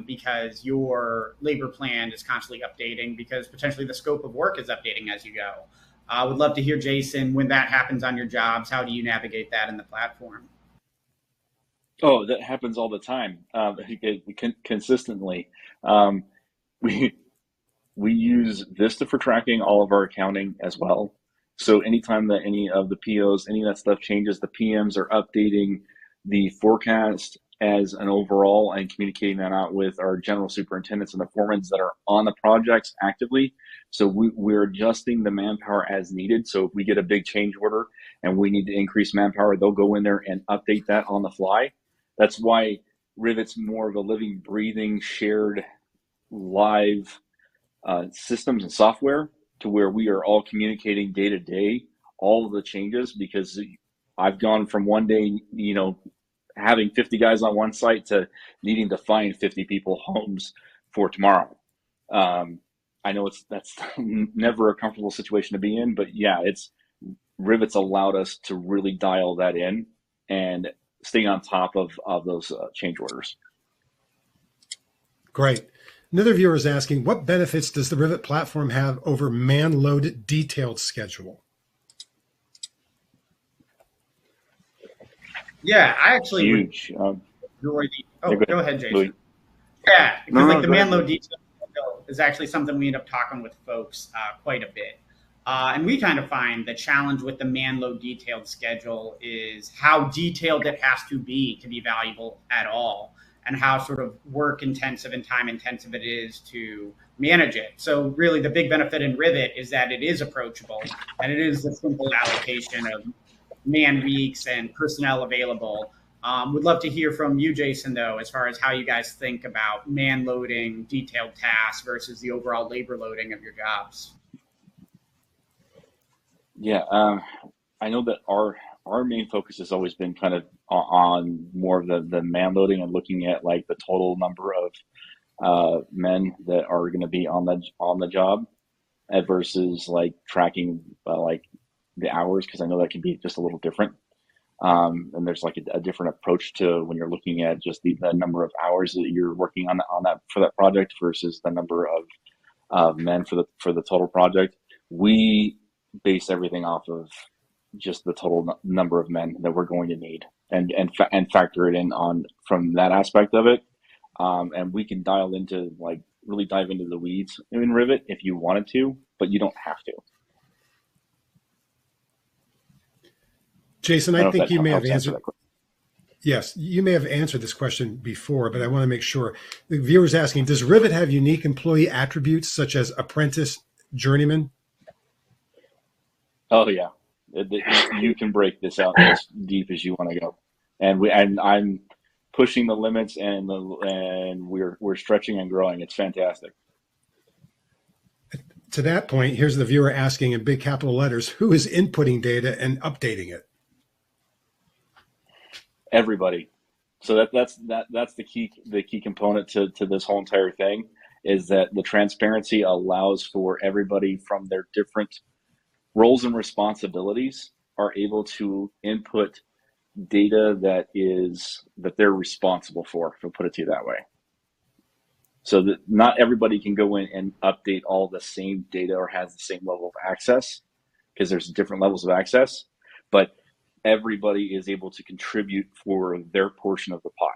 because your labor plan is constantly updating because potentially the scope of work is updating as you go. I would love to hear, Jason, when that happens on your jobs, how do you navigate that in the platform? Oh, that happens all the time, consistently. We use Vista for tracking all of our accounting as well. So anytime that any of the POs, any of that stuff changes, the PMs are updating the forecast as an overall and communicating that out with our general superintendents and the foremen that are on the projects actively. So we're adjusting the manpower as needed. So if we get a big change order and we need to increase manpower, they'll go in there and update that on the fly. That's why Rivet's more of a living, breathing, shared, live systems and software, to where we are all communicating day to day all of the changes, because I've gone from one day, having 50 guys on one site to needing to find 50 people homes for tomorrow. I know that's never a comfortable situation to be in, but yeah, Rivet's allowed us to really dial that in and stay on top of those change orders. Great. Another viewer is asking, what benefits does the Rivet platform have over man load detailed schedule? Yeah, I actually huge. Go ahead, Jason. Louis. Yeah, because the man load ahead. detail is actually something we end up talking with folks quite a bit. And we kind of find the challenge with the man load detailed schedule is how detailed it has to be valuable at all, and how sort of work intensive and time intensive it is to manage it. So really the big benefit in Rivet is that it is approachable, and it is the simple allocation of man weeks and personnel available. Would love to hear from you, Jason, though, as far as how you guys think about man loading detailed tasks versus the overall labor loading of your jobs. Yeah, I know that our main focus has always been kind of on more of the man loading and looking at like the total number of men that are going to be on the job versus like tracking like the hours, because I know that can be just a little different. And there's like a different approach to when you're looking at just the number of hours that you're working on that for that project versus the number of men for the total project. We base everything off of just the total number of men that we're going to need, and factor it in on from that aspect of it. And we can dial into like really dive into the weeds in Rivet if you wanted to, but you don't have to. Jason, I think you may have answered. Yes, you may have answered this question before, but I want to make sure. The viewer's asking, does Rivet have unique employee attributes such as apprentice, journeyman? Oh yeah, you can break this out as deep as you want to go, and I'm pushing the limits, and we're stretching and growing. It's fantastic. To that point, here's the viewer asking in big capital letters, who is inputting data and updating it? Everybody. So that's the key component to this whole entire thing, is that the transparency allows for everybody from their different roles and responsibilities are able to input data that they're responsible for, if I put it to you that way. So that not everybody can go in and update all the same data or has the same level of access, because there's different levels of access, but everybody is able to contribute for their portion of the pie.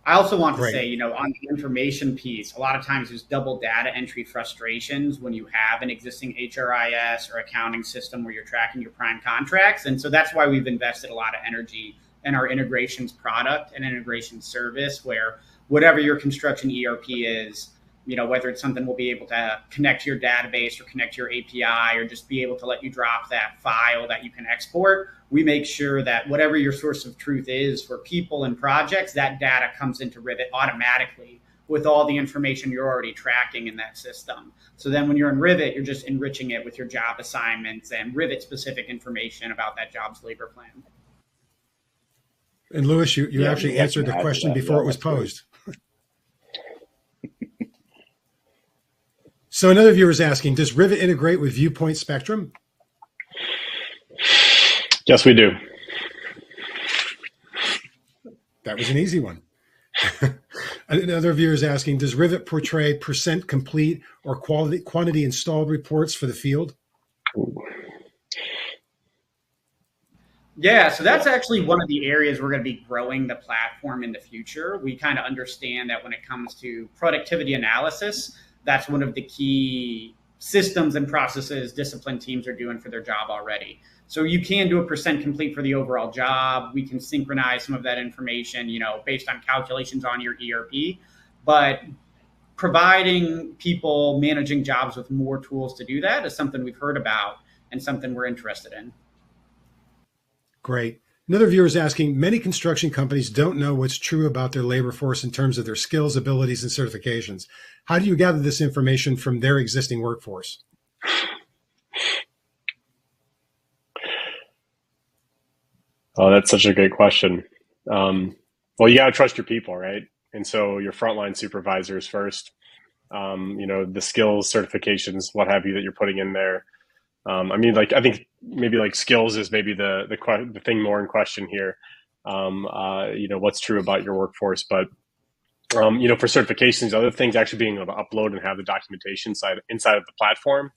I also want to say, on the information piece, a lot of times there's double data entry frustrations when you have an existing HRIS or accounting system where you're tracking your prime contracts. And so that's why we've invested a lot of energy in our integrations product and integration service, where whatever your construction ERP is, whether it's something we'll be able to connect to your database or connect to your API, or just be able to let you drop that file that you can export, we make sure that whatever your source of truth is for people and projects, that data comes into Rivet automatically with all the information you're already tracking in that system. So then when you're in Rivet, you're just enriching it with your job assignments and Rivet-specific information about that job's labor plan. And Louis, you actually answered the question before it was posed. So another viewer is asking, does Rivet integrate with Viewpoint Spectrum? Yes, we do. That was an easy one. Another viewer is asking, does Rivet portray percent complete or quantity installed reports for the field? Yeah, so that's actually one of the areas we're going to be growing the platform in the future. We kind of understand that when it comes to productivity analysis, that's one of the key systems and processes discipline teams are doing for their job already. So you can do a percent complete for the overall job. We can synchronize some of that information, based on calculations on your ERP, but providing people managing jobs with more tools to do that is something we've heard about and something we're interested in. Great. Another viewer is asking, many construction companies don't know what's true about their labor force in terms of their skills, abilities, and certifications. How do you gather this information from their existing workforce? Oh, that's such a great question. Well, you got to trust your people, right? And so your frontline supervisors first, the skills, certifications, what have you that you're putting in there. I think maybe like skills is maybe the thing more in question here. What's true about your workforce, but for certifications, other things actually being able to upload and have the documentation inside of the platform,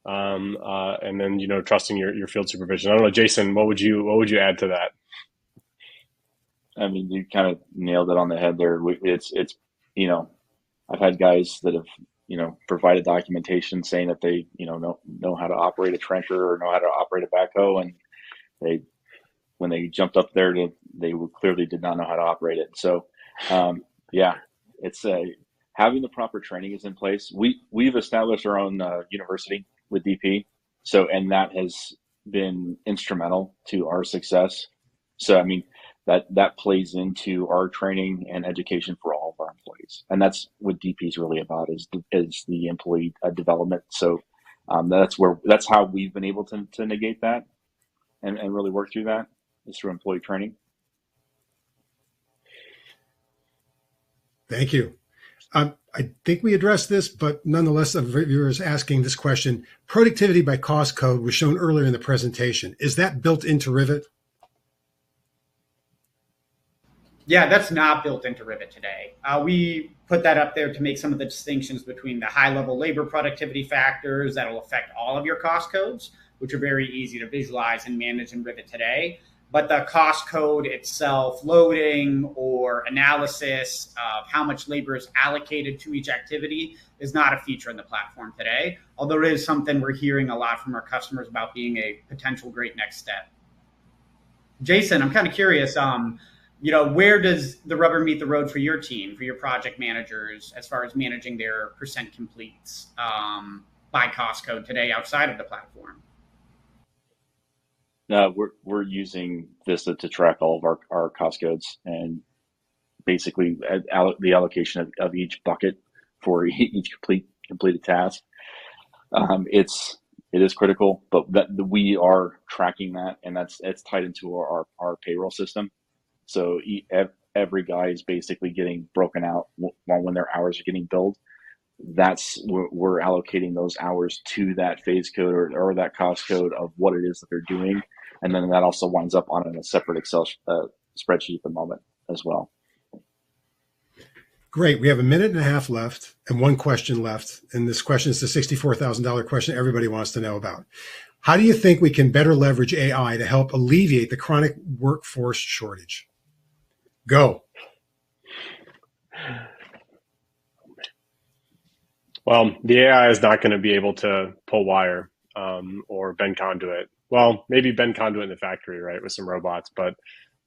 and then trusting your field supervision. I don't know, Jason, what would you add to that? I mean, you kind of nailed it on the head there. It's I've had guys that have provided documentation saying that they know how to operate a trencher or know how to operate a backhoe, and when they jumped up there, they clearly did not know how to operate it. So it's having the proper training is in place. We've established our own university with DP, and that has been instrumental to our success. So I mean, that plays into our training and education for all of our employees, and that's what DP is really about, is the employee development. So that's how we've been able to negate that and really work through that, is through employee training. Thank you. I think we addressed this, but nonetheless, a viewer is asking this question. Productivity by cost code was shown earlier in the presentation. Is that built into Rivet? Yeah, that's not built into Rivet today. We put that up there to make some of the distinctions between the high-level labor productivity factors that will affect all of your cost codes, which are very easy to visualize and manage in Rivet today. But the cost code itself, loading or analysis of how much labor is allocated to each activity, is not a feature in the platform today, although it is something we're hearing a lot from our customers about being a potential great next step. Jason, I'm kind of curious, where does the rubber meet the road for your team, for your project managers, as far as managing their percent completes by cost code today outside of the platform? We're using Vista to track all of our cost codes, and basically the allocation of each bucket for each completed task. It is critical, but we are tracking that, and it's tied into our payroll system. So every guy is basically getting broken out when their hours are getting billed. We're allocating those hours to that phase code or that cost code of what it is that they're doing. And then that also winds up on a separate Excel spreadsheet at the moment as well. Great. We have a minute and a half left and one question left. And this question is the $64,000 question everybody wants to know about. How do you think we can better leverage AI to help alleviate the chronic workforce shortage? Go. Well, the AI is not going to be able to pull wire or bend conduit. Well, maybe bend conduit in the factory, right, with some robots, but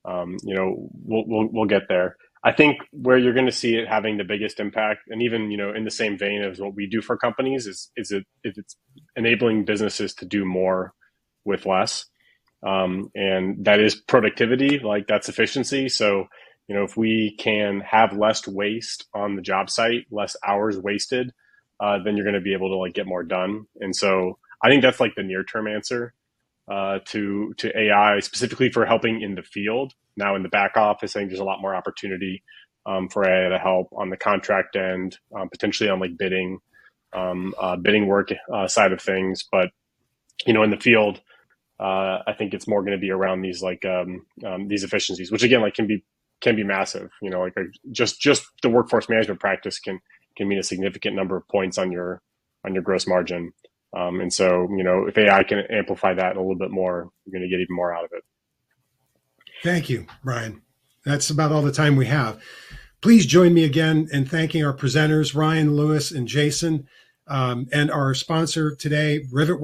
we'll get there. I think where you're going to see it having the biggest impact, and even in the same vein as what we do for companies, is it's enabling businesses to do more with less, and that is productivity, like that's efficiency. So if we can have less waste on the job site, less hours wasted, then you're going to be able to get more done. And so I think that's like the near term answer to AI, specifically for helping in the field. Now in the back office, I think there's a lot more opportunity for AI to help on the contract end, potentially on bidding work side of things. But in the field, I think it's more going to be around these these efficiencies, which again can be massive. Just the workforce management practice can mean a significant number of points on your gross margin. And so, if AI can amplify that a little bit more, you're going to get even more out of it. Thank you, Brian. That's about all the time we have. Please join me again in thanking our presenters, Ryan, Lewis, and Jason. and our sponsor today, Rivet.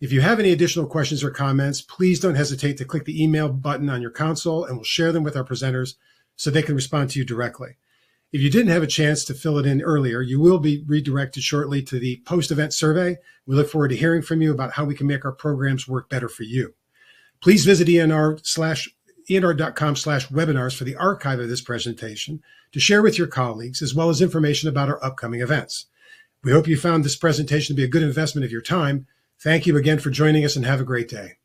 If you have any additional questions or comments, please don't hesitate to click the email button on your console, and we'll share them with our presenters so they can respond to you directly. If you didn't have a chance to fill it in earlier, you will be redirected shortly to the post-event survey. We look forward to hearing from you about how we can make our programs work better for you. Please visit enr.com/webinars for the archive of this presentation to share with your colleagues, as well as information about our upcoming events. We hope you found this presentation to be a good investment of your time. Thank you again for joining us, and have a great day.